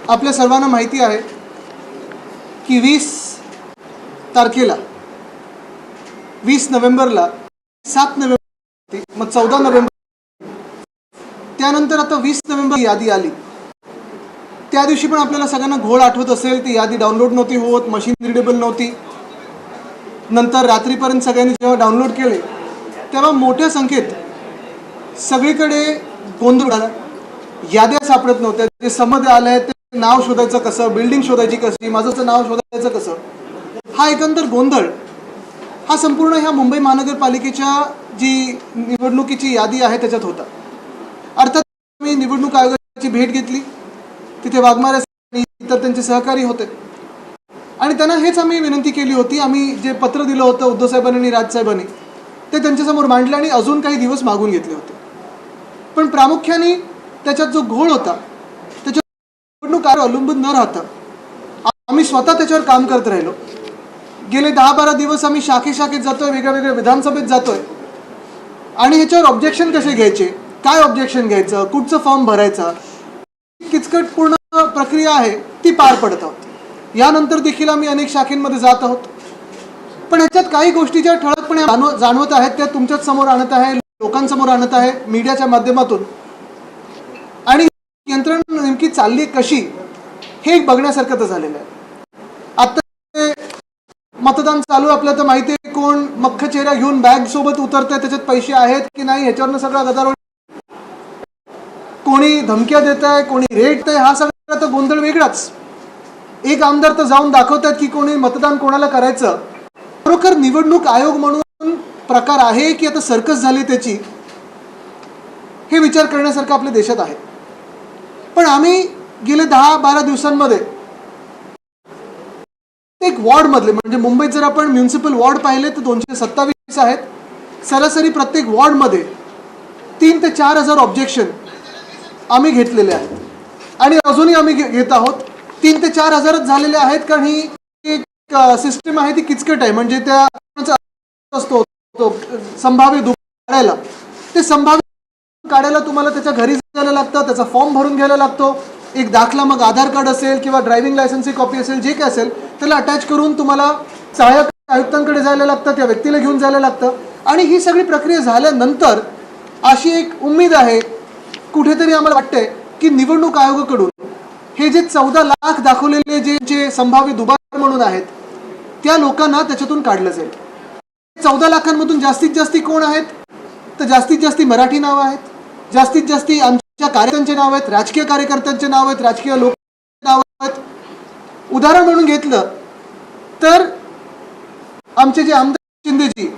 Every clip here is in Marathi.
आपल्या सर्वांना माहिती आहे की 20 तारखेला 20 नोव्हेंबरला 7 नोव्हेंबर मग 14 नोव्हेंबर त्यानंतर आता 20 नोव्हेंबर यादी आली। त्या दिवशी पण आपल्याला सगळ्यांना घोळ आठवत असेल, ती यादी डाउनलोड नव्हती होत, मशीन रीडेबल नव्हती। नंतर रात्रीपर्यंत सगळ्यांनी जेव्हा डाउनलोड केले तेव्हा मोठ्या संख्येत सगळीकडे गोंधळ झाला। याद्या सापडत नव्हत्या, जे समज आले ते नाव शोधायचं कसं, बिल्डिंग शोधायची कशी, माझं नाव शोधायचं कसं, हा एकंदर गोंधळ हा संपूर्ण ह्या मुंबई महानगरपालिकेच्या जी निवडणुकीची यादी आहे त्याच्यात होता। अर्थात मी निवडणूक आयोगाची भेट घेतली, तिथे वाघमारे आणि इतर त्यांचे सहकारी होते आणि त्यांना हेच आम्ही विनंती केली होती। आम्ही जे पत्र दिलं होतं उद्धव साहेबांनी आणि राजसाहेबांनी ते त्यांच्यासमोर मांडलं आणि अजून काही दिवस मागून घेतले होते। पण प्रामुख्याने त्याच्यात जो घोळ होता त्याच्यात निवडणूक आयोग अवलंबून न राहता आम्ही स्वतः त्याच्यावर काम करत राहिलो। गेले 10-12 दिवस आम्ही शाखेत जातोय, वेगळ्या विधानसभेत जातोय आणि ह्याच्यावर ऑब्जेक्शन कसे घ्यायचे, काय ऑब्जेक्शन घ्यायचं, कुठचं फॉर्म भरायचा, किचकट पूर्ण प्रक्रिया आहे ती पार पडत आहोत। यानंतर देखील आम्ही अनेक शाखेमध्ये जात आहोत, पण ह्याच्यात काही गोष्टी ज्या ठळकपणे जाणवत आहेत त्या तुमच्याच समोर आणत आहे, लोकांसमोर आणत आहे मीडियाच्या माध्यमातून, आणि यंत्रणा नेमकी चालली कशी हे बघण्यासारखं तर झालेलं आहे। आता मतदान चालू आपलं तर माहिती आहे, कोण मख्ख चेहरा घेऊन बॅग सोबत उतरतंय, त्याच्यात पैसे आहेत की नाही ह्याच्यावरनं सगळा गदारोळ, कोणी धमक्या देत आहे, कोणी रेट आहे, हा सगळा तर गोंधळ वेगळाच। एक आमदार तर जाऊन दाखवतात की कोणी मतदान कोणाला करायचं। खरोखर निवडणूक आयोग म्हणून प्रकार आहे की आता सर्कस झाली त्याची, हे विचार करण्यासारखं आपल्या देशात आहे। पण आम्ही गेले 10-12 दिवसांमध्ये एक वॉर्डमधले, म्हणजे मुंबईत जर आपण म्युनिसिपल वॉर्ड पाहिले तर 227 आहेत, सरासरी प्रत्येक वॉर्डमध्ये 3 ते 4 हजार ऑब्जेक्शन आम्ही घेतलेले आहेत आणि अजूनही आम्ही घेत आहोत। 3 ते 4 हजारच झालेले आहेत, कारण ही एक सिस्टम आहे ती किचकट आहे। म्हणजे त्या असतो तो संभाव्य काढायला, ते संभाव्य काढायला तुम्हाला त्याच्या घरी जायला लागतं, त्याचा फॉर्म भरून घ्यायला लागतो, एक दाखला, मग आधार कार्ड असेल किंवा ड्रायव्हिंग लायसन्सची कॉपी असेल, जे काय असेल त्याला अटॅच करून तुम्हाला सहाय्यक आयुक्तांकडे जायला लागतं, त्या व्यक्तीला घेऊन जायला लागतं। आणि ही सगळी प्रक्रिया झाल्यानंतर अशी एक उम्मीद आहे, कुठेतरी आम्हाला वाटतंय की निवडणूक आयोगाकडून हे जे 14 लाख दाखवलेले जे संभाव्य दुबार म्हणून आहेत त्या लोकांना त्याच्यातून काढलं जाईल। 14 लाखांमधून जास्तीत जास्त कोण आहेत तर जास्तीत जास्त मराठी नावं आहेत, जास्तीत जास्त आमच्या कार्यकर्त्यांचे नाव आहेत, राजकीय कार्यकर्त्यांचे नाव आहेत, राजकीय लोकांचे नाव आहेत। उदाहरण म्हणून घेतलं तर आमचे जे आमदार शिंदेजी,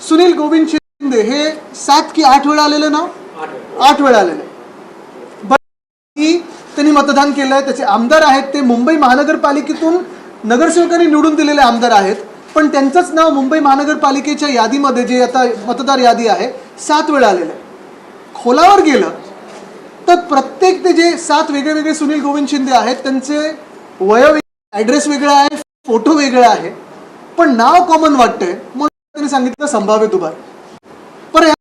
सुनील गोविंद शिंदे, हे 7 की 8 वेळा आलेले नाव, 8 वेळा आलेले, त्यांनी मतदान केलंय, त्याचे आमदार आहेत, ते मुंबई महानगरपालिकेतून नगरसेवकांनी निवडून दिलेले आमदार आहेत, पण त्यांचंच नाव मुंबई महानगरपालिकेच्या यादीमध्ये जे आता मतदार यादी आहे 7 वेळा आलेलं आहे। खोलावर गेलं तर प्रत्येक ते जे 7 वेगळे सुनील गोविंद शिंदे आहेत त्यांचे वय, ॲड्रेस वेगळा आहे, फोटो वेगळा आहे, पण नाव कॉमन वाटतंय, म्हणून त्यांनी सांगितलं संभाव्य दुबार। पण या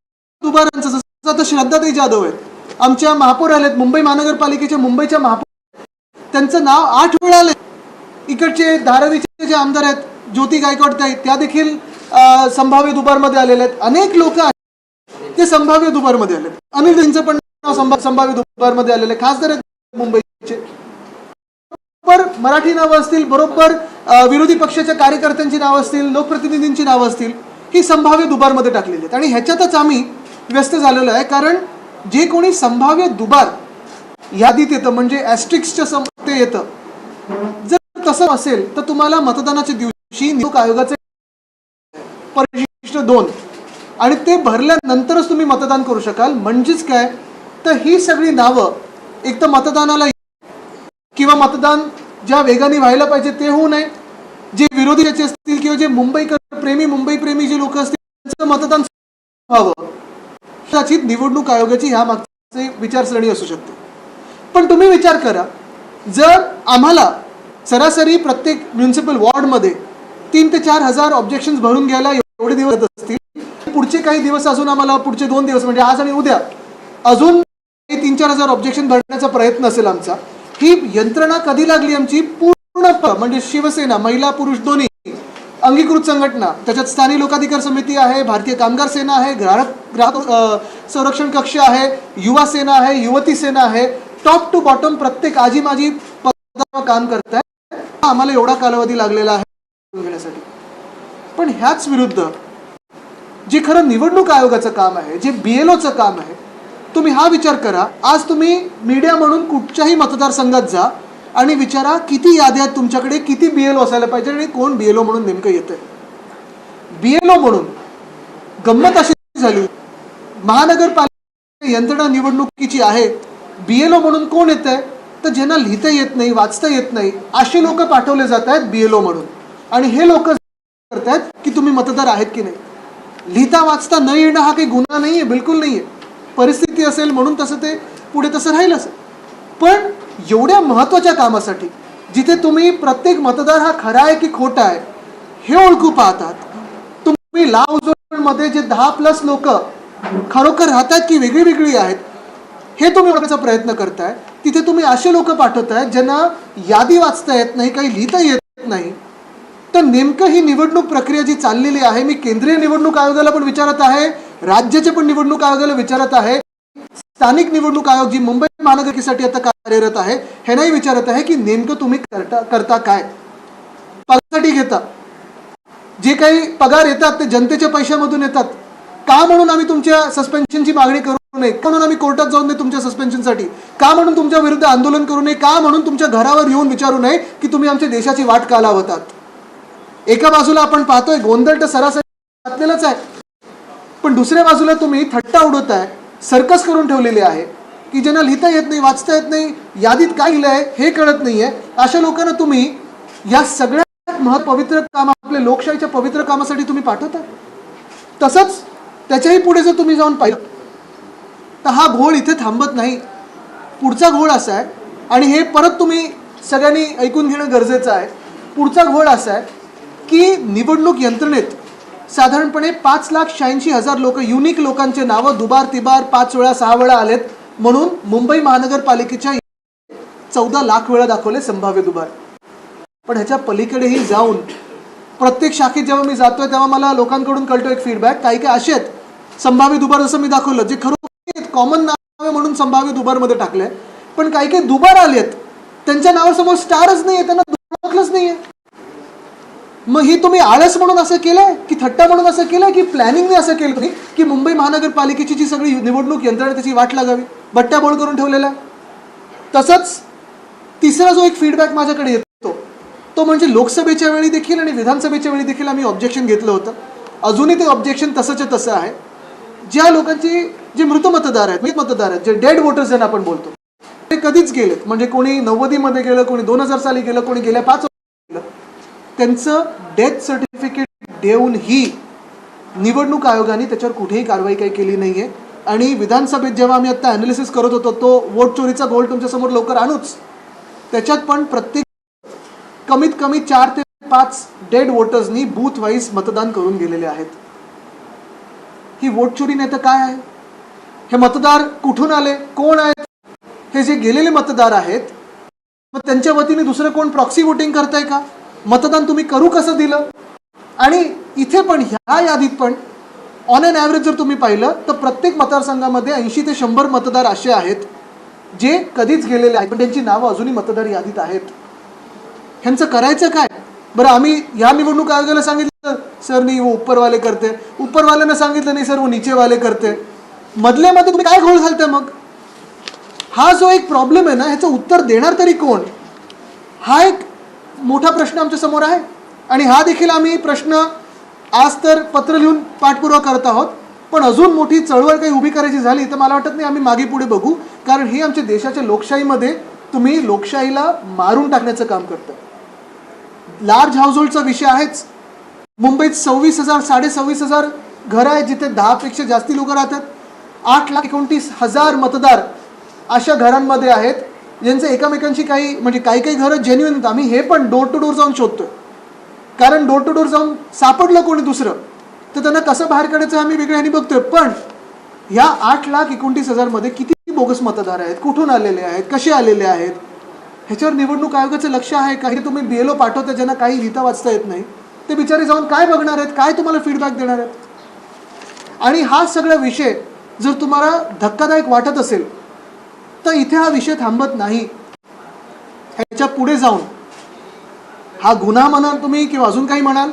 दुबारांचं जसं आता श्रद्धाताई जाधव आहेत, आमच्या महापौर आलेत, मुंबई महानगरपालिकेच्या मुंबईच्या महापौर, त्यांचं नाव 8 वेळा आले। इकडचे धारावीचे जे आमदार आहेत ज्योती गायकवाड त्या देखील संभाव्य दुबारमध्ये आलेले आहेत। अनेक लोक ते संभाव्य दुबारमध्ये आले, अनिल त्यांचं पण नाव संभाव्य दुबारमध्ये आलेले, खासदार आहेत मुंबईचे, बरोबर मराठी नावं असतील, बरोबर विरोधी पक्षाच्या कार्यकर्त्यांची नावं असतील, लोकप्रतिनिधींची नावं असतील, ही संभाव्य दुबारमध्ये टाकलेली आहेत। आणि ह्याच्यातच आम्ही व्यस्त झालेलो आहे, कारण जे कोणी संभाव्य दुबार यादीत येतं, म्हणजे ॲस्ट्रिक्सच्या ते येतं, जर तसं असेल तर तुम्हाला मतदानाच्या दिवशी निवडणूक आयोगाचे परिशिष्ट 2 आणि ते भरल्यानंतरच तुम्ही मतदान करू शकाल। म्हणजेच काय तर ही सगळी नावं एक तर मतदानाला किंवा मतदान ज्या वेगाने व्हायला पाहिजे ते होऊ नये, जे विरोधी याचे असतील किंवा जे मुंबई प्रेमी जे लोक असतील त्यांचं मतदान व्हावं, कदाचित निवडणूक आयोगाची ह्या मागची विचारसरणी असू शकते। पण तुम्ही विचार करा, जर आम्हाला सरासरी प्रत्येक म्युनिसिपल वॉर्डमध्ये 3 ते 4 हजार ऑब्जेक्शन्स भरून घ्यायला एवढे दिवस असतील, पुढचे काही दिवस अजून आम्हाला, पुढचे 2 दिवस म्हणजे आज आणि उद्या अजून 3-4 हजार ऑब्जेक्शन भरण्याचा प्रयत्न असेल आमचा, ही यंत्रणा कधी लागली आमची? पूर्ण म्हणजे शिवसेना, महिला पुरुष दोन्ही अंगीकृत संघटना, त्याच्यात स्थानिक लोकाधिकार समिती आहे, भारतीय कामगार सेना आहे, ग्राहक संरक्षण कक्ष आहे, युवा सेना आहे, युवती सेना आहे, टॉप टू बॉटम प्रत्येक आजी माझी काम करताय. आम्हाला एवढा कालावधी लागलेला आहे घेण्यासाठी. पण ह्याच विरुद्ध जे खरं निवडणूक आयोगाचं काम आहे, जे BLOचं काम आहे, तुम्ही हा विचार करा. आज तुम्ही मीडिया म्हणून कुठच्याही मतदारसंघात जा आणि विचारा किती याद्या आहेत तुमच्याकडे, किती BLO असायला पाहिजे आणि कोण BLO म्हणून नेमकं येतंय. BLO म्हणून गंमत अशी झाली, महानगरपालिका यंत्रणा निवडणुकीची आहे, BLO म्हणून कोण येत आहे? तर ज्यांना लिहिता येत नाही, वाचता येत नाही, अशी लोक पाठवले जात आहेत BLO म्हणून. आणि हे लोक करतायत की तुम्ही मतदार आहेत की नाही. लिहिता वाचता न येणं हा काही गुन्हा नाही आहे, बिलकुल नाही आहे. परिस्थिती असेल म्हणून तसं ते पुढे तसं राहील असेल. पण एवढ्या महत्त्वाच्या कामासाठी जिथे तुम्ही प्रत्येक मतदार हा खरा आहे की खोटा आहे हे ओळखू पाहतात, तुम्ही लाव झोनमध्ये जे 10+ लोक खरोखर राहतात की वेगळी वेगळी आहेत हे तुम्ही ओळखण्याचा प्रयत्न करताय. तिथे तुम्ही असे लोक पाठवताय ज्यांना यादी वाचता येत नाही, काही लिहिता येत नाही. तर नेमकं ही निवडणूक प्रक्रिया जी चाललेली आहे, मी केंद्रीय निवडणूक आयोगाला पण विचारत आहे, राज्याचे पण निवडणूक आयोगाला विचारत आहे, स्थानिक निवडणूक आयोग जी मुंबई महानगरपालिकेसाठी आता कार्यरत आहे ह्यांनाही विचारत आहे की नेमकं तुम्ही करता काय. पगारासाठी घेता, जे काही पगार येतात ते जनतेच्या पैशामधून येतात. का म्हणून आम्ही तुमच्या सस्पेन्शनची मागणी करू नये, का म्हणून आम्ही कोर्टात जाऊ नये तुमच्या सस्पेन्शनसाठी, का म्हणून तुमच्या विरुद्ध आंदोलन करू नये, का म्हणून तुमच्या घरावर येऊन विचारू नये की तुम्ही आमच्या देशाची वाट का लावतात. एका बाजूला आपण पाहतोय गोंधळ तर सरासरी घातलेलाच आहे, पण दुसऱ्या बाजूला तुम्ही थट्टा उडवताय, सर्कस करून ठेवलेली आहे की ज्यांना लिहिता येत नाही, वाचता येत नाही, यादीत काय लिहिलं आहे हे कळत नाहीये, अशा लोकांना तुम्ही या सगळ्यात पवित्र काम, आपल्या लोकशाहीच्या पवित्र कामासाठी तुम्ही पाठवता. तसंच त्याच्याही पुढे जर तुम्ही जाऊन पाहिलं तर हा घोळ इथे थांबत नाही. पुढचा घोळ असा आहे, आणि हे परत तुम्ही सगळ्यांनी ऐकून घेणं गरजेचं आहे. पुढचा घोळ असा आहे की निवडणूक यंत्रणेत साधारणपणे 5,86,000 लोक, युनिक लोकांचे नावं दुबार तिबार 5 वेळा 6 वेळा आलेत म्हणून मुंबई महानगरपालिकेच्या 14 लाख वेळा दाखवले संभाव्य दुबार. पण ह्याच्या पलीकडेही जाऊन प्रत्येक शाखेत जेव्हा मी जातोय तेव्हा मला लोकांकडून कळतो एक फीडबॅक, काही काही असे आहेत संभाव्य दुबार जसं मी दाखवलं, जे खरोखर कॉमन नाव म्हणून संभाव्य दुबारमध्ये टाकलंय, पण काही काही दुबार आलेत त्यांच्या नावासमोर स्टारच नाही आहे, त्यांना ओळखलंच नाही आहे. मग ही तुम्ही आळस म्हणून असं केलंय की थट्टा म्हणून असं केलंय की प्लॅनिंगने असं केलं तुम्ही की मुंबई महानगरपालिकेची जी सगळी निवडणूक यंत्रणा त्याची वाट लागावी, बट्ट्याबोळ करून ठेवलेला आहे. तसंच तिसरा जो एक फीडबॅक माझ्याकडे येतो तो म्हणजे लोकसभेच्या वेळी देखील आणि विधानसभेच्या वेळी देखील आम्ही ऑब्जेक्शन घेतलं होतं. अजूनही ते ऑब्जेक्शन तसंच्या तसं आहे. ज्या लोकांची जे मृत मतदार आहेत, जे डेड वोटर्स ज्यांना आपण बोलतो, ते कधीच गेलेत, म्हणजे कोणी 90मध्ये गेलं, कोणी 2000 साली गेलं, कोणी गेल्या 5 वर्षांनी गेलं, त्यांचं डेथ सर्टिफिकेट देऊनही निवडणूक आयोगाने त्याच्यावर कुठेही कारवाई काही केली नाही आहे. आणि विधानसभेत जेव्हा आम्ही आता ॲनालिसिस करत होतो, तो वोट चोरीचा गोल तुमच्यासमोर लवकर आणूच, त्याच्यात पण प्रत्येक कमीत कमी 4 ते 5 डेड वोटर्सनी बूथ वाईज मतदान करून गेलेले आहेत. ही वोट चोरी नाही तर काय आहे? हे मतदार कुठून आले, कोण आहेत? हे जे गेलेले मतदार आहेत, मग त्यांच्या वतीने दुसरं कोण प्रॉक्सी वोटिंग करताय का? मतदान तुम्ही करू कसं दिलं? आणि इथे पण ह्या यादीत पण ऑन एन ॲव्हरेज जर तुम्ही पाहिलं तर प्रत्येक मतदारसंघामध्ये 80 ते 100 मतदार असे आहेत जे कधीच गेलेले आहेत, पण त्यांची नावं अजूनही मतदार यादीत आहेत. ह्यांचं करायचं काय? बरं, आम्ही ह्या निवडणूक आयोगाला सांगितलं सर नाही वो ऊपरवाले करते, ऊपरवाल्यांना सांगितलं नाही सर वो नीचेवाले करते. मधल्यामध्ये तुम्ही काय घोळ घालताय? मग हा जो एक प्रॉब्लेम आहे ना, ह्याचं उत्तर देणार तरी कोण? हा एक मोठा प्रश्न आमच्या समोर आहे. आणि हा देखील आम्ही प्रश्न आज तर पत्र लिहून पाठपुरावा करत आहोत, पण अजून मोठी चळवळ काही उभी करायची झाली तर मला वाटत नाही आम्ही मागे पुढे बघू, कारण हे आमच्या देशाच्या लोकशाहीमध्ये तुम्ही लोकशाहीला मारून टाकण्याचं काम करता. लार्ज हाऊसहोल्डचा विषय आहेच. मुंबईत 26,000 26,500 घरं आहेत जिथे 10पेक्षा जास्ती लोक राहतात. 8,29,000 मतदार अशा घरांमध्ये आहेत ज्यांचे एकमेकांशी काही म्हणजे काही काही घरं जेन्युइन आहेत. आम्ही हे पण डोर टू डोर जाऊन शोधतोय, कारण डोर टू डोर जाऊन सापडलं कोणी दुसरं तर त्यांना कसं बाहेर काढायचं आम्ही वेगळ्या ह्यानी बघतोय. पण ह्या 8,29,000 मध्ये किती बोगस मतदार आहेत, कुठून आलेले आहेत, कसे आलेले आहेत, ह्याच्यावर निवडणूक आयोगाचं लक्ष आहे का? हे तुम्ही BLO पाठवता ज्यांना काही लिहिता वाचता येत नाही, ते बिचारे जाऊन काय बघणार आहेत, काय तुम्हाला फीडबॅक देणार आहेत? आणि हा सगळा विषय जर तुम्हाला धक्कादायक वाटत असेल तर इथे हा विषय थांबत नाही. ह्याच्या पुढे जाऊन हा गुन्हा म्हणाल तुम्ही किंवा अजून काही म्हणाल,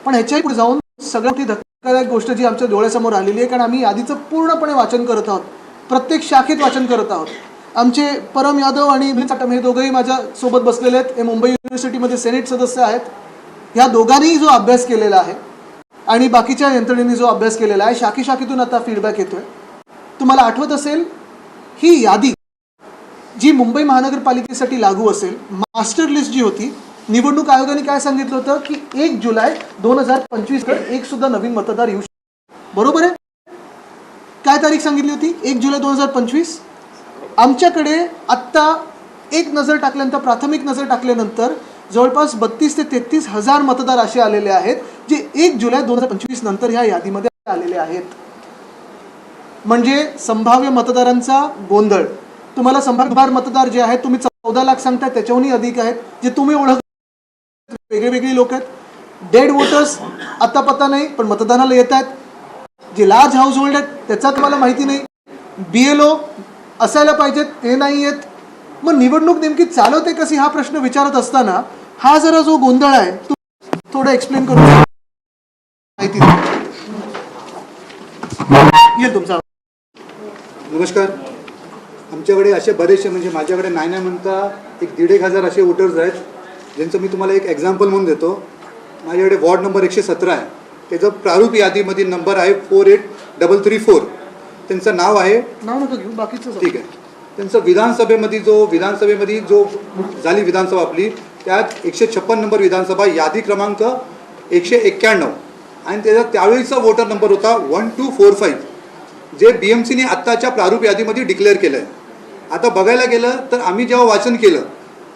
पण ह्याच्याही पुढे जाऊन सगळ्यात मोठी धक्कादायक गोष्ट जी आमच्या डोळ्यासमोर आलेली आहे, कारण आम्ही यादीचं पूर्णपणे वाचन करत आहोत, प्रत्येक शाखेत वाचन करत आहोत. आमचे परम यादव आणि हे दोघंही माझ्यासोबत बसलेले आहेत. हे मुंबई युनिव्हर्सिटीमध्ये सेनेट सदस्य आहेत. ह्या दोघांनीही जो अभ्यास केलेला आहे आणि बाकीच्या यंत्रणेने जो अभ्यास केलेला आहे, शाखेतून आता फीडबॅक येतोय. तुम्हाला आठवत असेल ही यादी जी मुंबई महानगरपालिकेसाठी लागू असेल, मास्टर लिस्ट जी होती, निवडणूक आयोगाने काय सांगितलं होतं की 1 जुलै 2025 एक सुद्धा नवीन मतदार येऊ शकतो. बरोबर आहे? काय तारीख सांगितली होती? 1 जुलै 2025. आमच्याकडे आत्ता एक नजर टाकल्यानंतर, प्राथमिक नजर टाकल्यानंतर जवळपास 32 ते 33 हजार मतदार असे आलेले आहेत जे 1 जुलै 2025 नंतर ह्या यादीमध्ये आलेले आहेत. म्हणजे संभाव्य मतदारांचा गोंधळ. तुम्हाला संभाव्य मतदार जे आहेत, तुम्ही 14 लाख सांगताय, त्याच्याहूनही अधिक आहेत जे तुम्ही ओळख, वेगळी लोक आहेत. डेड वोटर्स आता पत्ता नाही पण मतदानाला येत आहेत. जे लार्ज हाऊस होल्ड आहेत त्याचा तुम्हाला माहिती नाही. BLO असायला पाहिजेत ते नाही आहेत. मग निवडणूक नेमकी चालवते कशी हा प्रश्न विचारत असताना हा जरा जो गोंधळ आहे तो थोडं एक्सप्लेन करू माहिती येईल तुमचा. नमस्कार. आमच्याकडे असे बरेचसे, म्हणजे माझ्याकडे नाही म्हणता 1,500 असे वोटर्स आहेत, ज्यांचं मी तुम्हाला एक एक्झाम्पल म्हणून देतो. माझ्याकडे वॉर्ड नंबर 117 आहे. त्याचं प्रारूप यादीमधील नंबर आहे 48334. त्यांचं नाव आहे, नाव नका घेऊ, बाकीचं ठीक आहे. त्यांचं विधानसभेमध्ये जो झाली विधानसभा आपली, त्यात 156 नंबर विधानसभा, यादी क्रमांक 191, आणि त्याचा त्यावेळीचा वोटर नंबर होता 1245, जे BMCने आत्ताच्या प्रारूप यादीमध्ये डिक्लेअर केलं आहे. आता बघायला गेलं तर आम्ही जेव्हा वाचन केलं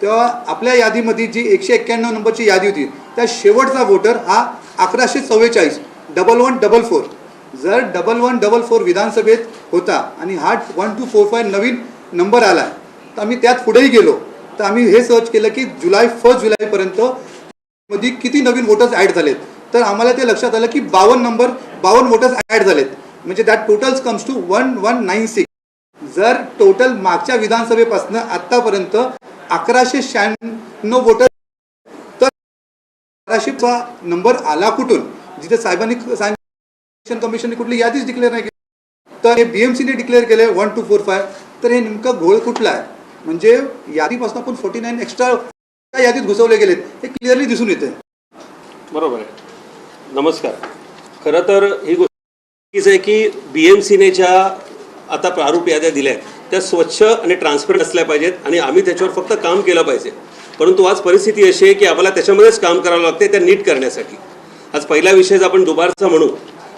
तेव्हा आपल्या यादीमध्ये जी 191 नंबरची यादी होती, त्या शेवटचा वोटर हा 1144 1144. जर 1144 विधानसभेत होता आणि हा 1245 नवीन नंबर आला, तर आम्ही त्यात पुढेही गेलो तर आम्ही हे सर्च केलं की 1 जुलैपर्यंत मध्ये किती नवीन वोटर्स ॲड झालेत. तर आम्हाला ते लक्षात आलं की 52 वोटर्स ॲड झालेत. म्हणजे दॅट टोटल्स कम्स टू 1196. जर टोटल मागच्या विधानसभेपासून आत्तापर्यंत 1196 वोटर, तर 1200चा नंबर आला कुठून? जिथे साहेबांनी कमिशनने कुठली यादीच डिक्लेअर नाही केली, तर हे BMCने डिक्लेअर केले 1245. तर हे नेमकं घोळ कुठला आहे? म्हणजे यादीपासून आपण 49 एक्स्ट्रा यादीत घुसवले गेलेत, हे क्लिअरली दिसून येते. बरोबर आहे. नमस्कार. खरं तर ही गोष्ट आहे की BMCने ज्या आता प्रारूप याद्या दिल्या आहेत त्या स्वच्छ आणि ट्रान्सपरंट असल्या पाहिजेत आणि आम्ही त्याच्यावर फक्त काम केलं पाहिजे. परंतु आज परिस्थिती अशी आहे की आम्हाला त्याच्यामध्येच काम करावं लागते त्या नीट करण्यासाठी. आज पहिला विषय जर आपण दुबारचा म्हणू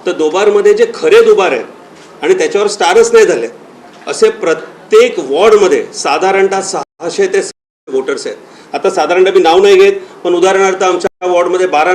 तर दुबारमध्ये जे खरे दुबार आहेत आणि त्याच्यावर स्टारच नाही झाले असे प्रत्येक वॉर्डमध्ये साधारणतः 600 ते 700 वोटर्स आहेत. आता साधारणतः मी नाव नाही घेत, पण उदाहरणार्थ आमच्या वॉर्डमध्ये 12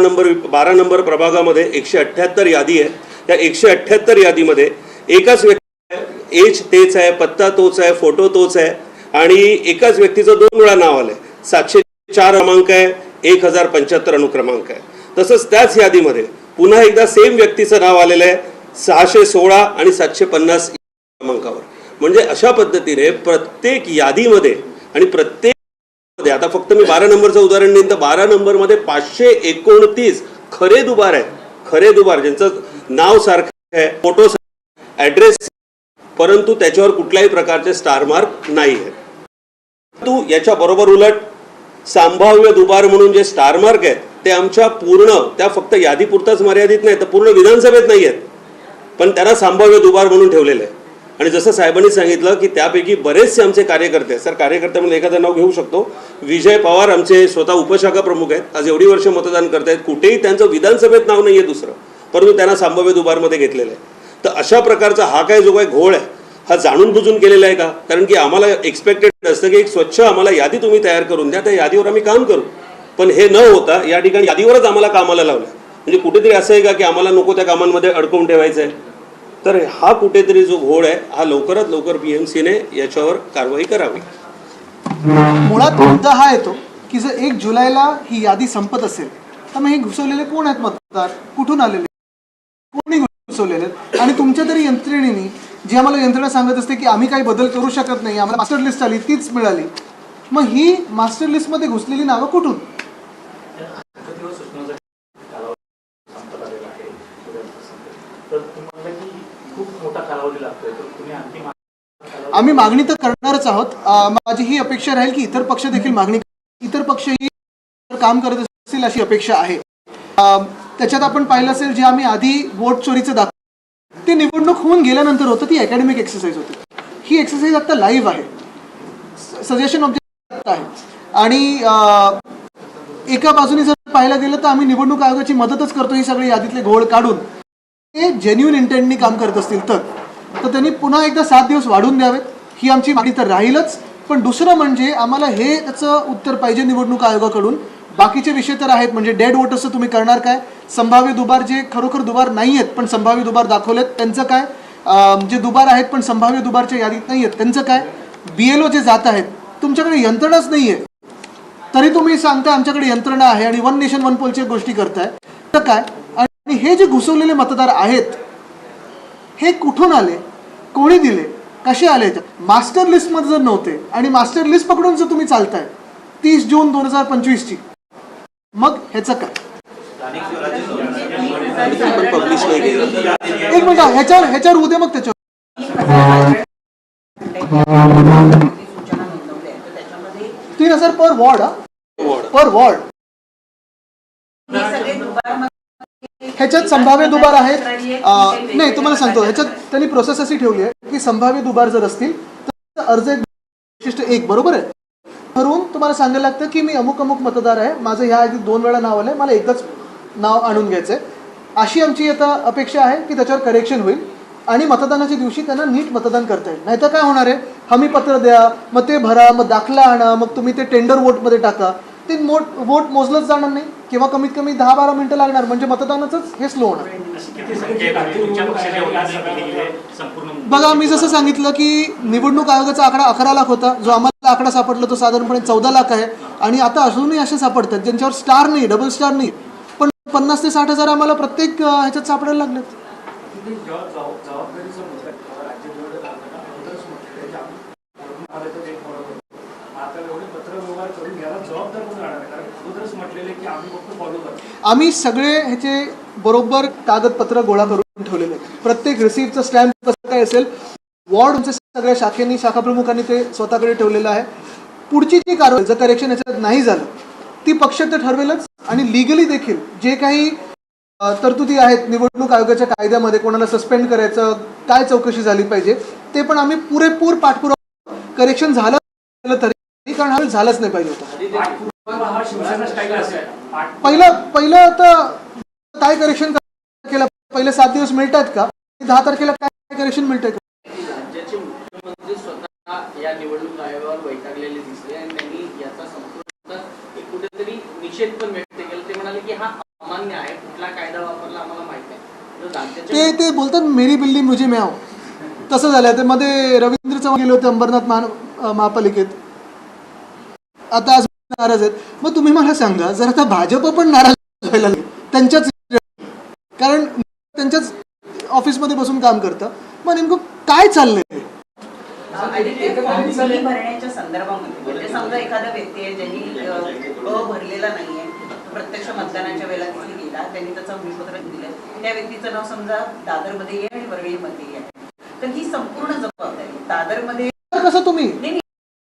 नंबर प्रभागामध्ये 178 यादी आहे. त्या 178 यादीमध्ये एकाच व्यक्ती, एज तेच आहे, पत्ता तोच आहे, फोटो तोच आहे आणि एकाच व्यक्तीचं 2 वेळा नाव आलंय. 704 क्रमांक आहे, 1075 अनुक्रमांक आहे. तसंच त्याच यादीमध्ये पुन्हा एकदा सेम व्यक्तीचं नाव आलेलं आहे 616 आणि 750 क्रमांकावर. म्हणजे अशा पद्धतीने प्रत्येक यादीमध्ये आणि प्रत्येक, आता फक्त मी 12 नंबरचं उदाहरण देईन तर 12 नंबरमध्ये 529 खरे दुबार आहेत. खरे दुबार ज्यांचं नाव सारखं आहे, फोटो, ॲड्रेस, परंतु त्याच्यावर कुठल्याही प्रकारचे स्टार मार्क नाही आहे. परंतु याच्या बरोबर उलट संभाव्य दुबार म्हणून जे स्टार मार्क आहेत ते आमच्या पूर्ण, त्या फक्त यादीपुरताच मर्यादित नाही तर पूर्ण विधानसभेत नाही आहेत, पण त्यांना संभाव्य दुबार म्हणून ठेवलेलं आहे. आणि जसं साहेबांनी सांगितलं की त्यापैकी बरेचसे आमचे कार्यकर्ते, सर कार्यकर्त्यामध्ये एखादं नाव घेऊ शकतो, विजय पवार आमचे स्वतः उपशाखा प्रमुख आहेत, आज एवढी वर्ष मतदान करतायत, कुठेही त्यांचं विधानसभेत नाव नाही आहे दुसरं, परंतु त्यांना संभाव्य दुबारमध्ये घेतलेलं आहे. तर अशा प्रकारचा हा काय जो काय घोळ आहे हा जाणून बुजून केलेला आहे का? कारण की आम्हाला एक्सपेक्टेड असतं की एक स्वच्छ आम्हाला यादी तुम्ही तयार करून द्या, त्या यादीवर आम्ही काम करू, पण हे न होता या ठिकाणी यादीवरच आम्हाला कामाला लावलं. म्हणजे कुठेतरी असं आहे का की आम्हाला नको त्या कामांमध्ये अडकवून ठेवायचं आहे? तर हा कुठेतरी जो घोळ आहे हा लवकरात लवकर BMCने याच्यावर कारवाई करावी. मुळात मुद्दा हा येतो की जर 1 जुलैला ही यादी संपत असेल तर मग हे घुसवलेले कोण आहेत मतदार, कुठून आलेले, कोणी घुसवलेले आहेत? आणि तुमच्या तरी यंत्रणेने जी आम्हाला यंत्रणा सांगत असते की आम्ही काही बदल करू शकत नाही, आम्हाला मास्टर लिस्ट आली तीच मिळाली, मग ही मास्टर लिस्टमध्ये घुसलेली नावं कुठून? आम्ही मागणी तर करणारच आहोत. माझी ही अपेक्षा राहील की इतर पक्ष देखील मागणी, इतर पक्षही काम करत असतील अशी अपेक्षा आहे. त्याच्यात आपण पाहिलं असेल जे आम्ही आधी वोट चोरीचं दाखवलं ते निवडणूक होऊन गेल्यानंतर होतं, ती अकॅडमिक एक्सरसाइज होती. ही एक्सरसाइज आता लाईव्ह आहे, सजेशन ऑब्जेक्ट आहे. आणि एका बाजूने जर पाहायला गेलं तर आम्ही निवडणूक आयोगाची मदतच करतो ही सगळी यादीतले घोळ काढून. ते जेन्युइन इंटेंटनी काम करत असतील तर त्यांनी पुन्हा एकदा 7 दिवस वाढवून द्यावेत, ही आमची मागणी तर राहीलच. पण दुसरं म्हणजे आम्हाला हे त्याचं उत्तर पाहिजे निवडणूक आयोगाकडून. बाकीचे विषय तर आहेत, म्हणजे डेड वोटर्सचं तुम्ही करणार काय, संभाव्य दुबार जे खरोखर दुबार नाही आहेत पण संभाव्य दुबार दाखवलेत त्यांचं काय, जे दुबार आहेत पण संभाव्य दुबारच्या यादीत नाही आहेत त्यांचं काय, BLO जे जात आहेत, तुमच्याकडे यंत्रणाच नाही आहे तरी तुम्ही सांगता आमच्याकडे यंत्रणा आहे आणि वन नेशन वन पोलच्या गोष्टी करताय तर काय. आणि हे जे घुसवलेले मतदार आहेत हे कुठून आले, कोणी दिले, कसे आले? मास्टर लिस्टमध्ये जर नव्हते आणि मास्टर लिस्ट पकडून जर तुम्ही चालताय 30 जून 2025ची, मग ह्याचं काय? पब्लिश नाही केलं. एक मिनिट, ह्याच्यावर उद्या मग त्याच्यावर 3,000 पर वॉर्ड, पर वॉर्ड. ह्याच्यात संभाव्य दुबार आहेत. नाही तुम्हाला सांगतो, ह्याच्यात त्यांनी प्रोसेस अशी ठेवली आहे की संभाव्य दुबार जर असतील तर अर्ज एक विशिष्ट एक बरोबर आहे भरून तुम्हाला सांगायला लागतं की मी अमुक अमुक मतदार आहे, माझं ह्या आधी 2 वेळा नाव आलंय, मला एकच नाव आणून घ्यायचंय. अशी आमची आता अपेक्षा आहे की त्याच्यावर करेक्शन होईल आणि मतदानाच्या दिवशी त्यांना नीट मतदान करता येईल. नाहीतर काय होणार आहे, हमी पत्र द्या, मग ते भरा, मग दाखला आणा, मग तुम्ही ते टेंडर वोटमध्ये टाका, ते वोट मोजलंच जाणार नाही किंवा कमीत कमी 10-12 मिनिटं लागणार, म्हणजे मतदानाच हे स्लो होणार. बघा मी जसं सांगितलं की निवडणूक आयोगाचा आकडा 11 लाख होता, जो आम्हाला आकडा सापडला तो साधारणपणे 14 लाख आहे. आणि आता अजूनही असे सापडतात ज्यांच्यावर स्टार नाही, डबल स्टार नाही, पण 50 ते 60 हजार आम्हाला प्रत्येक ह्याच्यात सापडायला लागलेत. आम्ही सगळे ह्याचे बरोबर कागदपत्र गोळा करून ठेवलेले आहेत. प्रत्येक रिसिप्टचं स्टॅम्प कसं काय असेल, वॉर्डच्या सगळ्या शाखेनी, शाखा प्रमुखांनी ते स्वतःकडे ठेवलेलं आहे. पुढची जी कारवाई जर करेक्शन याच्यात नाही झालं ती पक्ष तर ठरवेलच. आणि लिगली देखील जे काही तरतुदी आहेत निवडणूक आयोगाच्या कायद्यामध्ये, कोणाला सस्पेंड करायचं, काय चौकशी झाली पाहिजे, ते पण आम्ही पुरेपूर पाठपुरावा. करेक्शन झालं तरी, कारण हा झालंच नाही पाहिजे होतं. पहिलं आता काय करेक्शन केलं, पहिले 7 दिवस मिळतात का, 10 तारखेला काय करेक्शन मिळतंय का? राज्याचे मुख्यमंत्री स्वतः या निवडणूक आयोगावर वैतागलेले दिसले आणि त्यांनी याचा संपूर्ण एक कुठेतरी निषेध पण व्यक्त केला. ते म्हणाले की हा अमान्य आहे, कुठला कायदा वापरला आम्हाला माहित आहे. ते बोलतात मेरी बिल्ली मुझे म्याव, तसं झालं. ते मध्ये रवींद्र चव्हाण गेले होते अंबरनाथ महापालिकेत, आता आज नाराज आहेत. मग तुम्ही मला सांगा, जर आता भाजप पण नाराज व्हायला लागले त्यांच्याच, कारण त्यांच्याच ऑफिसमध्ये बसून काम करतं, मग नेमकं काय चाललंय? भरण्याच्या संदर्भामध्ये म्हणजे समजा एखादा व्यक्ती आहे ज्यांनी भरलेला नाहीये, प्रत्यक्ष मतदानाच्या वेळेला तिथे गेला, त्यांनी त्याचं हमीपत्र दिलं, त्या व्यक्तीचं नाव समजा दादरमध्ये आहे आणि वरळीमध्ये आहे, तर ही संपूर्ण जबाबदारी दादरमध्ये कसं तुम्ही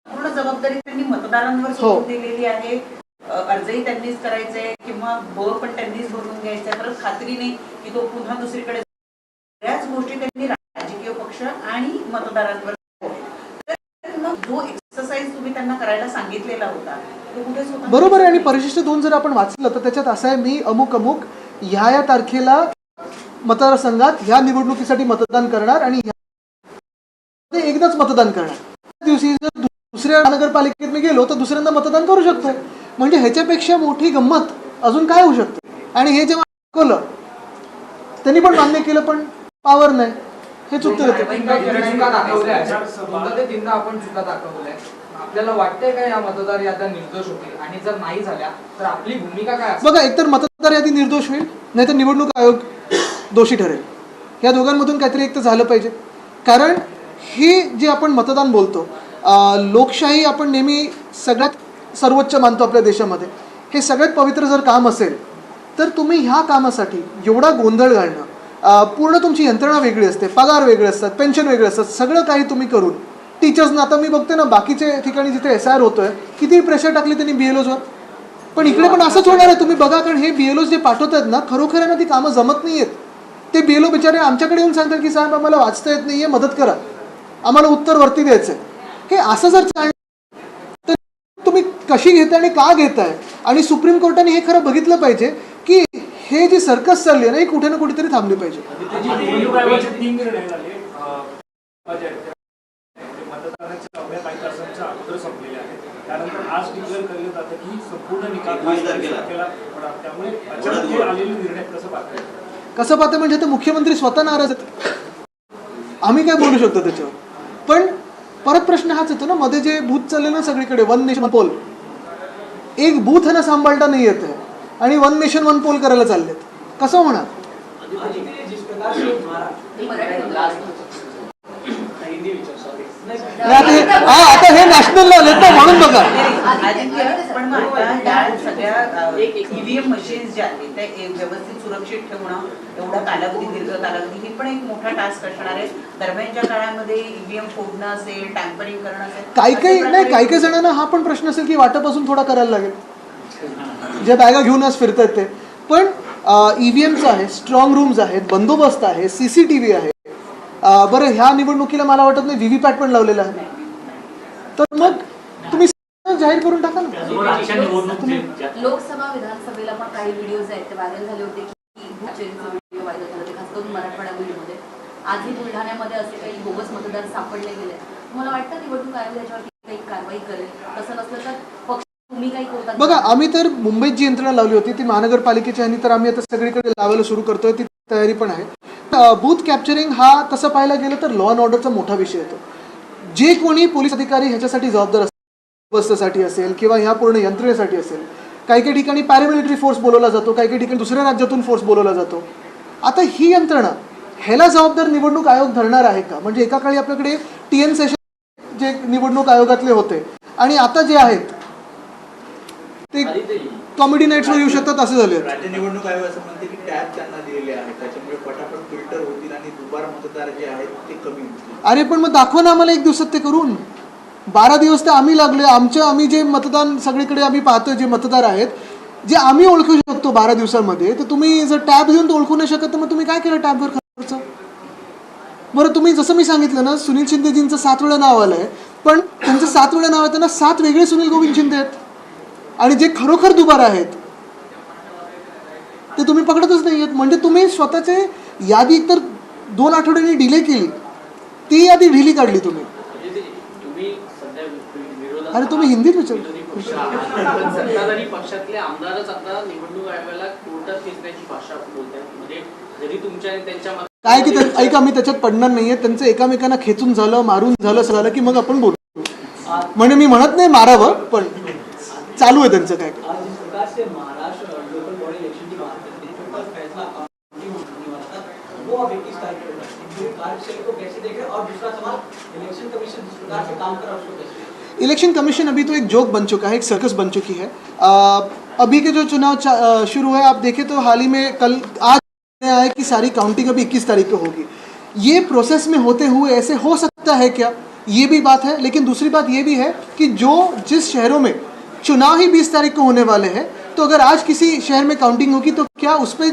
पूर्ण जबाबदारी त्यांनी मतदारांवर सोडून दिलेली आहे. अर्जही त्यांनीच करायचंय किंवा पण त्यांनीच भरून घ्यायचंय, परत खात्री नाही की तो पुन्हा दुसरीकडे. बऱ्याच गोष्टी त्यांनी राजकीय पक्ष आणि मतदारांवर, जो एक्सरसाइज तुम्ही त्यांना करायला सांगितलेला होता तो कुठेच होता. बरोबर आहे. आणि परिशिष्ट 2 जर आपण वाचलं तर त्याच्यात असं आहे, मी अमुक अमुक ह्या तारखेला मतदारसंघात ह्या निवडणुकीसाठी मतदान करणार आणि एकदाच मतदान करणार. दिवशी जर दुसऱ्या महानगरपालिकेत मी गेलो तर दुसऱ्यांदा मतदान करू शकतो. म्हणजे ह्याच्यापेक्षा मोठी गंमत अजून काय होऊ शकते? आणि हे जेव्हा दाखवलं त्यांनी पण मान्य केलं, पण पावर नाही. हेच उत्तर येतं. चुका दाखवल्या आहेत. दोनदा ते तीनदा आपण चुका दाखवल्या आहेत. आपल्याला वाटतंय का या मतदार याद्या निर्दोष होतील आणि जर नाही झाल्या तर आपली भूमिका काय असेल? बघा, एकतर मतदार यादी निर्दोष होईल, नाहीतर निवडणूक आयोग दोषी ठरेल. या दोघांमधून काहीतरी एक तर झालं पाहिजे. कारण हे जे आपण मतदान बोलतो, लोकशाही आपण नेहमी सगळ्यात सर्वोच्च मानतो आपल्या देशामध्ये. हे सगळ्यात पवित्र जर काम असेल तर तुम्ही ह्या कामासाठी एवढा गोंधळ घालणं, पूर्ण तुमची यंत्रणा वेगळी असते, पगार वेगळे असतात, पेन्शन वेगळे असतात, सगळं काही तुम्ही करून टीचर्सना, आता मी बघते ना बाकीचे ठिकाणी जिथे SIR होतोय किती प्रेशर टाकली त्यांनी BLOsवर, पण इकडे पण असंच होणार आहे. तुम्ही बघा, कारण हे BLOs जे पाठवतात ना, खरोखर आहे ना, ती कामं जमत नाही आहेत. ते BLO बिचारे आमच्याकडे येऊन सांगतात की साहेब आम्हाला वाचता येत नाही आहे, मदत करा, आम्हाला उत्तर वरती द्यायचं आहे. हे असं जर चाललं तर तुम्ही कशी घेताय आणि का घेताय? आणि सुप्रीम कोर्टाने हे खरं बघितलं पाहिजे की हे जी सर्कस चालली आहे ना, ही कुठे ना कुठेतरी थांबली पाहिजे. मतदानाच्या अवघ्या काही तासांच्या अगोदर संपलेले आहेत. त्यानंतर आज डिक्लेअर केलं जातं की संपूर्ण निकाल त्यामुळे अचानक हे आलेले निर्णय कसं पाहताय? कसं पाहते म्हणजे ते मुख्यमंत्री स्वतः नाराज आहेत. आम्ही काय बोलू शकतो त्याच्यावर? पण परत प्रश्न हाच येतो ना, मध्ये जे बूथ चालले ना सगळीकडे, वन नेशन पोल, एक बूथ ना सांभाळता नाही येत आहे आणि वन नेशन वन पोल करायला चाललेत. कसं होणार? आता हे नॅशनलला आलेत ना, म्हणून बघा. पण मग आता या सगळ्या EVM मशीन्स ज्या आहेत त्या व्यवस्थित सुरक्षित ठेवणं, एवढा कालावधी, दीर्घ कालावधी, ही पण एक मोठा टास्क असणार आहे. दरम्यानच्या काळामध्ये EVM फोडणं असेल, टॅम्परिंग करणं असेल, काही जणांना हा पण प्रश्न असेल की वाटापासून थोडा करायला लागेल, जे बॅगा घेऊनच फिरतात ते. पण EVMचं आहे, स्ट्रॉंग रूम्स आहेत, बंदोबस्त आहे, CCTV आहे. बरं, ह्या निवडणुकीला मला वाटत नाही VVPAT पण लावलेलं आहे. तर मग तुम्ही जाहीर करून टाका ना. लोकसभा विधानसभेला पण काही व्हिडिओज आहेत ते व्हायरल झाले होते की व्हिडिओ व्हायरल झाले होते, खास करून मराठवाडा व्हिडिओमध्ये. आजही बुलढाण्यामध्ये असे काही बोगस मतदार सापडले गेले. मला वाटतं निवडणूक आयोग याच्यावरती काही कारवाई करेल. तसं नसलं तर पक्ष तुम्ही काही कोर्टात. बघा, आम्ही तर मुंबईत जी यंत्रणा लावली होती ती महानगरपालिकेच्या ह्यांनी, तर आम्ही आता सगळीकडे लावायला सुरू करतोय, ती तयारी पण आहे. बूथ कॅप्चरिंग हा तसं पाहायला गेलं तर लॉ अँड ऑर्डरचा मोठा विषय येतो. जे कोणी पोलीस अधिकारी ह्याच्यासाठी जबाबदार असतात, बंदोबस्तासाठी असेल किंवा ह्या पूर्ण यंत्रणेसाठी असेल, काही ठिकाणी पॅरामिलिटरी फोर्स बोलवला जातो, काही ठिकाणी दुसऱ्या राज्यातून फोर्स बोलवला जातो. आता ही यंत्रणा ह्याला जबाबदार निवडणूक आयोग धरणार आहे का? म्हणजे एका काळी आपल्याकडे TN सेशन जे निवडणूक आयोगातले होते आणि आता जे आहेत ते कॉमेडी नाईट्सवर येऊ शकतात, असं झाले. राज्य निवडणूक आयोग असं म्हणते की टॅब त्यांना दिलेले आहेत, त्याच्यामुळे पटापट फिल्टर होतील आणि दुबार मतदार जे आहेत ते कमी होतील. अरे पण मग दाखवा ना आम्हाला 1 दिवसात ते करून. 12 दिवस तर आम्ही लागले. आम्ही जे मतदान सगळीकडे आम्ही पाहतोय, जे मतदार आहेत जे आम्ही ओळखू शकतो 12 दिवसांमध्ये, तर तुम्ही जर टॅब घेऊन ओळखू नाही शकत तर मग तुम्ही काय केलं टॅबवर खर्च? बरं, तुम्ही जसं मी सांगितलं ना, सुनील शिंदेजींचं 7 वेळा नाव आलं आहे, पण त्यांचं 7 वेळा नाव आहे, त्यांना 7 वेगळे सुनील गोविंद शिंदे आहेत. आणि जे खरोखर दुबार आहेत ते तुम्ही पकडतच नाही आहेत. म्हणजे तुम्ही स्वतःचे यादी तर 2 आठवड्यांनी डिले केली, ती यादी ढिली काढली तुम्ही. अरे तुम्ही हिंदीत विचार. सत्ताधारी पक्षातले आमदारच आता निवडणूक आयोगाला कोर्टात खेचण्याची भाषा बोलतात. म्हणजे जरी तुमच्या आणि त्यांच्या काय की ऐका, मी त्याच्यात पडणार नाहीये. त्यांचं एकामेकांना खेचून झालं, मारून झालं, असं झालं की मग आपण बोलू. म्हणजे मी म्हणत नाही मारावं, पण चालू आहे त्यांचं काय. इलेक्शन कमीशन अभी तो एक जोक बन चुका है, एक सर्कस बन चुकी है. अभी के जो चुनाव शुरू है, आप देखें तो हाल ही में आज आया है कि सारी काउंटिंग अभी 21 तारीख को होगी. ये प्रोसेस में होते हुए ऐसे हो सकता है क्या? ये भी बात है. लेकिन दूसरी बात ये भी है कि जिस शहरों में चुनाव ही 20 तारीख को होने वाले हैं, तो अगर आज किसी शहर में काउंटिंग होगी तो क्या उस पर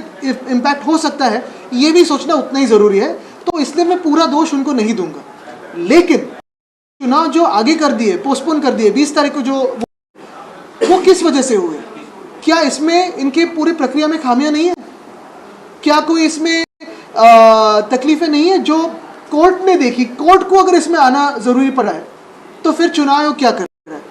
इम्पैक्ट हो सकता है, ये भी सोचना उतना ही ज़रूरी है. तो इसलिए मैं पूरा दोष उनको नहीं दूंगा. लेकिन चुनाव जो आगे कर दिए, पोस्टपोन कर दिए 20 तारीख को, वो किस वजह से हुए? क्या इसमें इनके पूरी प्रक्रिया में खामियां नहीं है? क्या कोई इसमें तकलीफें नहीं है जो कोर्ट ने देखी? कोर्ट को अगर इसमें आना ज़रूरी पड़ा है तो फिर चुनाव आयोग क्या कर रहा है?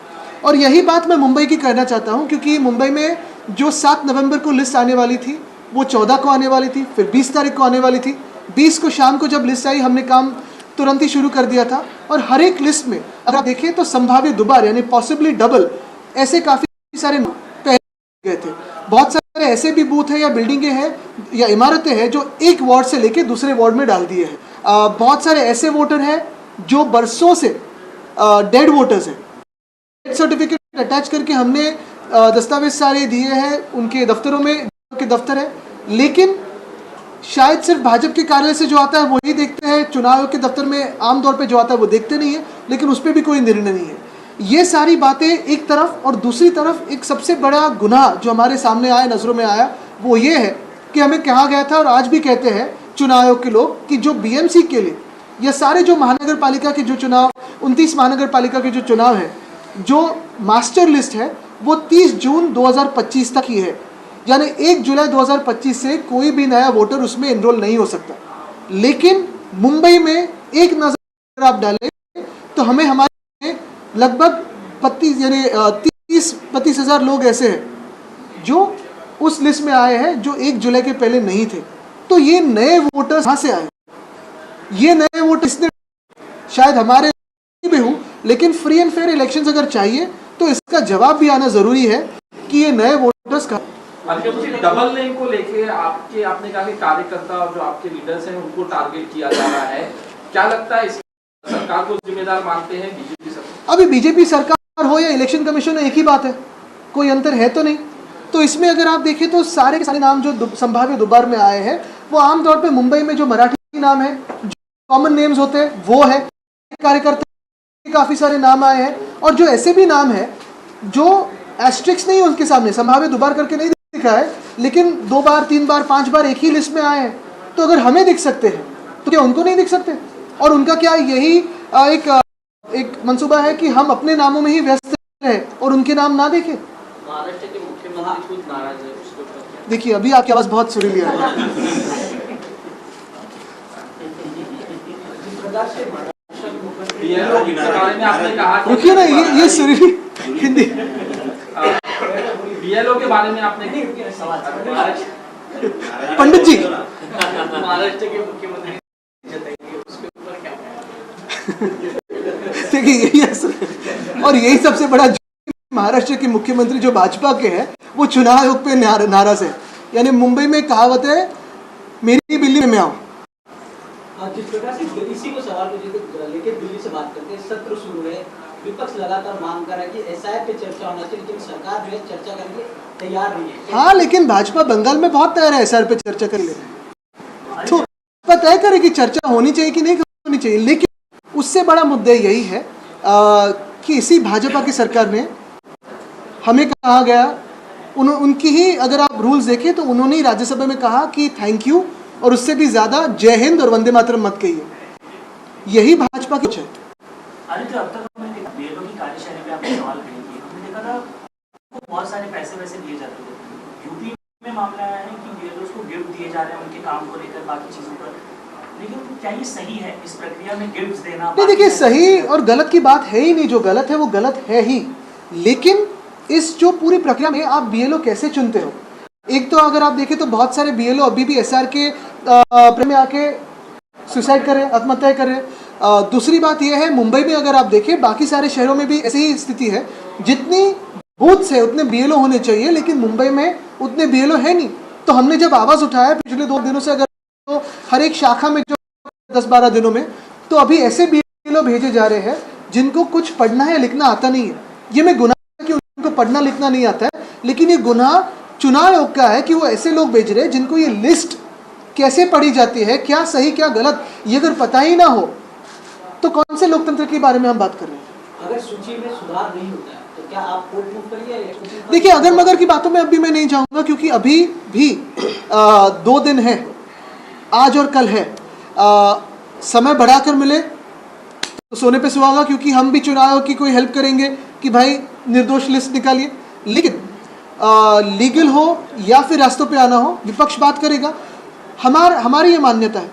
और यही बात मैं मुंबई की कहना चाहता हूँ, क्योंकि मुंबई में जो 7 नवंबर को लिस्ट आने वाली थी वो 14 को आने वाली थी, फिर 20 तारीख को आने वाली थी. 20 को शाम को जब लिस्ट आई हमने काम तुरंत ही शुरू कर दिया था। और हर एक लिस्ट में अगर आप देखें तो संभावित दोबार यानी पॉसिबली डबल ऐसे काफ़ी सारे पहले गए थे। बहुत सारे ऐसे भी बूथ हैं या बिल्डिंगें हैं या इमारतें हैं जो एक वार्ड से लेके दूसरे वार्ड में डाल दिए हैं। बहुत सारे ऐसे वोटर हैं जो बरसों से डेड वोटर्स हैं। डेथ सर्टिफिकेट अटैच करके हमने दस्तावेज सारे दिए हैं, उनके दफ्तरों में के दफ्तर है, लेकिन शायद सिर्फ भाजपा के कार्यालय से जो आता है वही देखते हैं, चुनाव के दफ्तर में आमतौर पे जो आता है वो देखते नहीं है, लेकिन उस पर भी कोई निर्णय नहीं है। ये सारी बातें एक तरफ, और दूसरी तरफ एक सबसे बड़ा गुनाह जो हमारे सामने आया, नज़रों में आया, वो ये है कि हमें कहा गया था और आज भी कहते हैं चुनाव आयोग के लोग कि जो बीएमसी के लिए या सारे जो महानगर पालिका के जो चुनाव 29 महानगर पालिका के जो चुनाव है, जो मास्टर लिस्ट है वो 30 जून 2025 तक ही है, यानी 1 जुलाई 2025 से कोई भी नया वोटर उसमें एनरोल नहीं हो सकता। लेकिन मुंबई में एक नज़र आप डालें तो हमें हमारे लगभग 30 हज़ार लोग ऐसे हैं जो उस लिस्ट में आए हैं जो 1 जुलाई के पहले नहीं थे। तो ये नए वोटर्स कहाँ से आए? ये नए वोटर्स ने शायद हमारे भी हूँ, लेकिन फ्री एंड फेयर इलेक्शंस अगर चाहिए तो इसका जवाब भी आना ज़रूरी है कि ये नए वोटर्स का डबल लेन को लेके आपने कहा कि कार्यकर्ता और जो आपके लीडर्स हैं उनको टारगेट किया जा रहा है, क्या लगता है इसमें सरकार को जिम्मेदार मानते हैं बीजेपी सरकार? अभी बीजेपी सरकार हो या इलेक्शन कमीशन एक ही बात है, कोई अंतर है तो नहीं। तो इसमें अगर आप देखें तो सारे के सारे नाम जो संभाव्य दोबार में आए हैं वो आमतौर पे मुंबई में जो मराठी नाम है, जो कॉमन नेम्स होते हैं वो है। कार्यकर्ता काफ़ी सारे नाम आए हैं और जो ऐसे भी नाम है जो एस्ट्रिक्स नहीं उनके सामने संभाव्य दोबार करके नहीं दिखा है, लेकिन 2 बार 3 बार 5 बार एक ही लिस्ट में आए हैं। तो अगर हमें दिख सकते हैं तो क्या उनको नहीं दिख सकते? और उनका क्या यही एक मंसूबा है कि हम अपने नामों में ही व्यस्त रहें और उनके नाम ना देखें? महाराष्ट्र के मुख्यमंत्री खुद नाराज है उसके ऊपर। देखिए अभी आपकी आवाज़ बहुत सुरीली है। रुकिए ना, ये सुरीली हिंदी। बीएलओ के बारे में आपने पंडित जी महाराष्ट्र के मुख्यमंत्री जताएंगे उसके ऊपर क्या? देखिए यही है और यही सबसे बड़ा महाराष्ट्र के मुख्यमंत्री जो भाजपा के हैं वो चुनाव आयोग पे नाराज है। यानी मुंबई में कहावत है मेरी बिल्ली में आओ। जिस प्रकार से इसी को सवाल को लेकर दिल्ली से बात करते हैं, सत्र शुरू है, विपक्ष लगातार मांग कर रहा है कि एसआईआर पे चर्चा होना चाहिए, लेकिन सरकार जो है चर्चा करने के लिए तैयार नहीं है। हाँ, लेकिन भाजपा बंगाल में बहुत तैयार है एसआईआर पे चर्चा कर ले, तो भाजपा तय करे कि चर्चा होनी चाहिए कि नहीं होनी चाहिए। लेकिन उससे बड़ा मुद्दा यही है कि इसी भाजपा की सरकार ने हमें कहा गया, उनकी ही अगर आप रूल्स देखें तो उन्होंने ही राज्यसभा में कहा कि थैंक यू, और उससे भी ज्यादा जय हिंद और वंदे मातरम मत कहिए। यही भाजपा की है। अरे जो अब तक हमने बीएलओ की कार्यशैली पे आपने सवाल खड़े किए, हमने देखा था बहुत सारे पैसे वैसे दिए जाते थे। यूपी में मामला आया है कि बीएलओ को गिफ्ट दिए जा रहे हैं उनके काम को लेकर, बाकी चीजों पर, लेकिन क्या ये सही है इस प्रक्रिया में गिफ्ट देना? नहीं, देखिए सही और गलत की बात है ही नहीं, जो गलत है वो गलत है ही। लेकिन इस जो पूरी प्रक्रिया में आप बीएलओ कैसे चुनते हो? एक तो अगर आप देखें तो बहुत सारे बीएलओ अभी भी एसआर के में आके सुसाइड करें, आत्महत्या करें। दूसरी बात यह है मुंबई में अगर आप देखें, बाकी सारे शहरों में भी ऐसी ही स्थिति है। जितनी बूथ्स है उतने बीएलओ होने चाहिए, लेकिन मुंबई में उतने बीएलओ है नहीं। तो हमने जब आवाज़ उठाया पिछले 2 दिनों से, अगर तो हर एक शाखा में जो 10-12 दिनों में, तो अभी ऐसे बीएलओ भेजे जा रहे हैं जिनको कुछ पढ़ना है लिखना आता नहीं है। ये मैं गुनाह कि उनको पढ़ना लिखना नहीं आता है, लेकिन ये गुनाह चुनाव आयोग का है कि वो ऐसे लोग भेज रहे हैं जिनको ये लिस्ट कैसे पढ़ी जाती है, क्या सही क्या गलत, ये अगर पता ही ना हो तो कौन से लोकतंत्र के बारे में हम बात कर रहे हैं? अगर सूची में सुधार नहीं होता है तो क्या आप कोर्ट मूव करिए? देखिए अगर मगर की बातों में अभी मैं नहीं जाऊंगा, क्योंकि अभी भी 2 दिन है, आज और कल है। समय बढ़ाकर मिले तो सोने पे सुहागा, क्योंकि हम भी चुनाव की कोई हेल्प करेंगे कि भाई निर्दोष लिस्ट निकालिए। लेकिन लीगल हो या फिर रास्तों पे आना हो, विपक्ष बात करेगा। हमारी ये मान्यता है,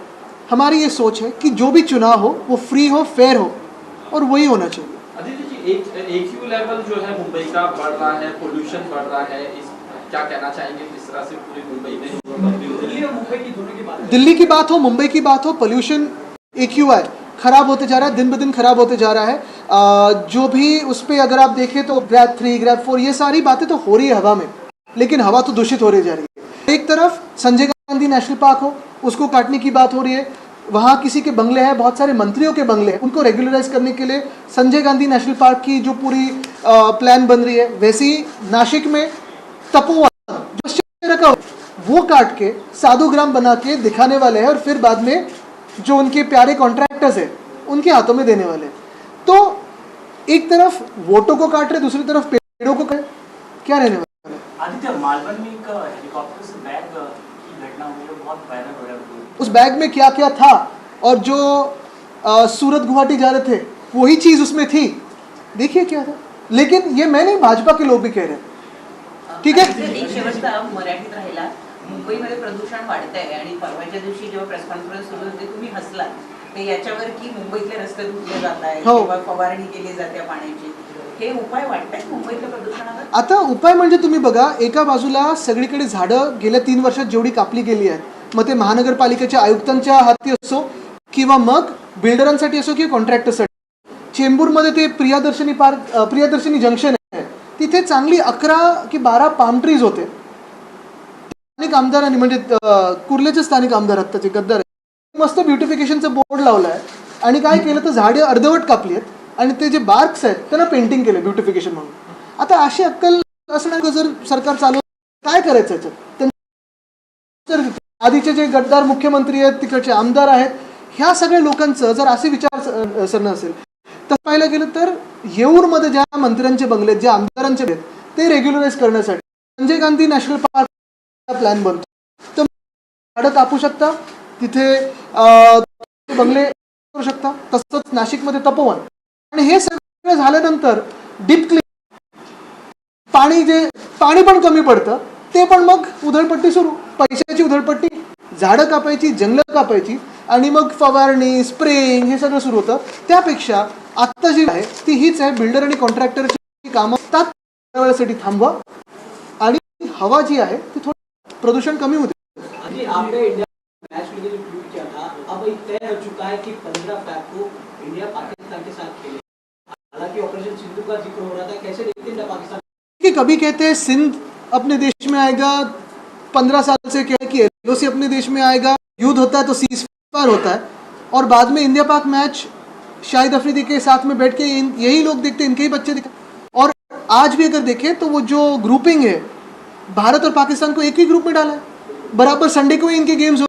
हमारी ये सोच है कि जो भी चुनाव हो वो फ्री हो, फेयर हो, और वही होना चाहिए। आदित्य जी, एक लेवल जो है मुंबई का बढ़ रहा है, पोल्यूशन बढ़ रहा है, क्या कहना चाहेंगे किस तरह से पूरी मुंबई में दिल्ली और मुंबई की दोनों की बात है। दिल्ली की बात हो, मुंबई की बात हो, पोल्यूशन AQI खराब होते जा रहा है, दिन ब दिन खराब होते जा रहा है। जो भी उस पर अगर आप देखें तो ग्रैब 3 ग्रैब 4 ये सारी बातें तो हो रही है हवा में, लेकिन हवा तो दूषित हो रही जा रही है। एक तरफ संजय गांधी नेशनल पार्क हो, उसको काटने की बात हो रही है, वहाँ किसी के बंगले हैं, बहुत सारे मंत्रियों के बंगले हैं, उनको रेगुलराइज करने के लिए संजय गांधी नेशनल पार्क की जो पूरी प्लान बन रही है, वैसे ही नासिक में तपोवन जो शहर का वो काट के साधुग्राम बना के दिखाने वाले हैं और फिर बाद में जो उनके प्यारे कॉन्ट्रैक्टर्स हैं उनके हाथों में देने वाले हैं। तो एक तरफ वोटों को काट रहे, दूसरी तरफ पेड़ों को काट, क्या रहने वाला है? आदित्य, मालवन में एक हेलीकॉप्टर से बैग की घटना हुई है, बहुत वायरल हो रहा है। उस बैग में क्या क्या था और जो सूरत गुवाहाटी जा रहे थे वही चीज़ उसमें थी, देखिए क्या था। लेकिन ये मैं नहीं, भाजपा के लोग भी कह रहे हैं। ठीक है, एक शेवटचा मराठीत राहिला, मुंबईमध्ये प्रदूषण वाढतंय आणि परवाच्या दिवशी जेव्हा प्रेस कॉन्फरन्स सुरू होते तुम्ही हसलात, ते याच्यावर की मुंबईतले रस्ते धुतले जात आहेत हो. किंवा फवारणी केली जाते पाण्याची, हे उपाय वाटतात मुंबईतल्या प्रदूषणावर? आता उपाय म्हणजे तुम्ही बघा, एका बाजूला सगळीकडे झाडं गेल्या 3 वर्षात जेवढी कापली गेली आहेत, मग ते महानगरपालिकेच्या आयुक्तांच्या हाती असो किंवा मग बिल्डरांसाठी असो किंवा कॉन्ट्रॅक्टरसाठी. चेंबूरमध्ये ते प्रियदर्शनी जंक्शन आहे, तिथे चांगली 11 की 12 पाम ट्रीज होते. स्थानिक आमदारांनी म्हणजे कुर्लेचे स्थानिक आमदार आत्ताचे गद्दार मस्त ब्युटिफिकेशनचं बोर्ड लावला आहे आणि काय केलं तर झाडे अर्धवट कापली आहेत आणि ते जे बार्क्स आहेत त्यांना पेंटिंग केलं ब्युटिफिकेशन म्हणून. आता अशी अक्कल असणार जर सरकार चालू काय करायचं याच्यात? आधीचे जे गद्दार मुख्यमंत्री आहेत, तिकडचे आमदार आहेत, ह्या सगळ्या लोकांचं जर असे विचार सरणं असेल तर पाहायला गेलं तर येऊरमध्ये ज्या मंत्र्यांचे बंगले ज्या आमदारांचे आहेत ते रेग्युलराइज करण्यासाठी Sanjay Gandhi national park plan बनतो. तर झाडं कापू शकता, तिथे बंगले करू शकता. तसंच नाशिकमध्ये तपोवन. आणि हे सगळं झाल्यानंतर डीप क्लीन पाणी पण कमी पडतं, ते पण मग उधळपट्टी सुरू, पैशाची उधळपट्टी, झाडं कापायची, जंगलं कापायची आणि मग फवारणी स्प्रेइंग हे सगळं सुरू होतं. त्यापेक्षा आत्ता जी आहे ती हीच आहे, बिल्डर आणि कॉन्ट्रॅक्टरची कामं वेळेसाठी थांबवा आणि हवा जी आहे ती थोडी प्रदूषण कमी होते. अभी आपने इंडिया मैच के लिए जो ट्वीट किया था, अब ये तय हो चुका है कि 15 फरवरी को इंडिया पाकिस्तान के साथ खेले. हालांकि ऑपरेशन सिंधु का जिक्र हो रहा था, कैसे देखते हैं पाकिस्तान? कि कभी कहते हैं सिंध अपने देश में आएगा, 15 साल से क्या है कि LOC अपने देश में आएगा, युद्ध होता है तो सीज फायर होता है, और बाद में इंडिया पाक मैच शाहिद अफरीदी के साथ में बैठ के यही लोग देखते हैं, इनके ही बच्चे दिखा. और आज भी अगर देखें तो वो जो ग्रुपिंग है, भारत और पाकिस्तान को एक ही ग्रुप में डाला है, बराबर संडे को ही इनके गेम्स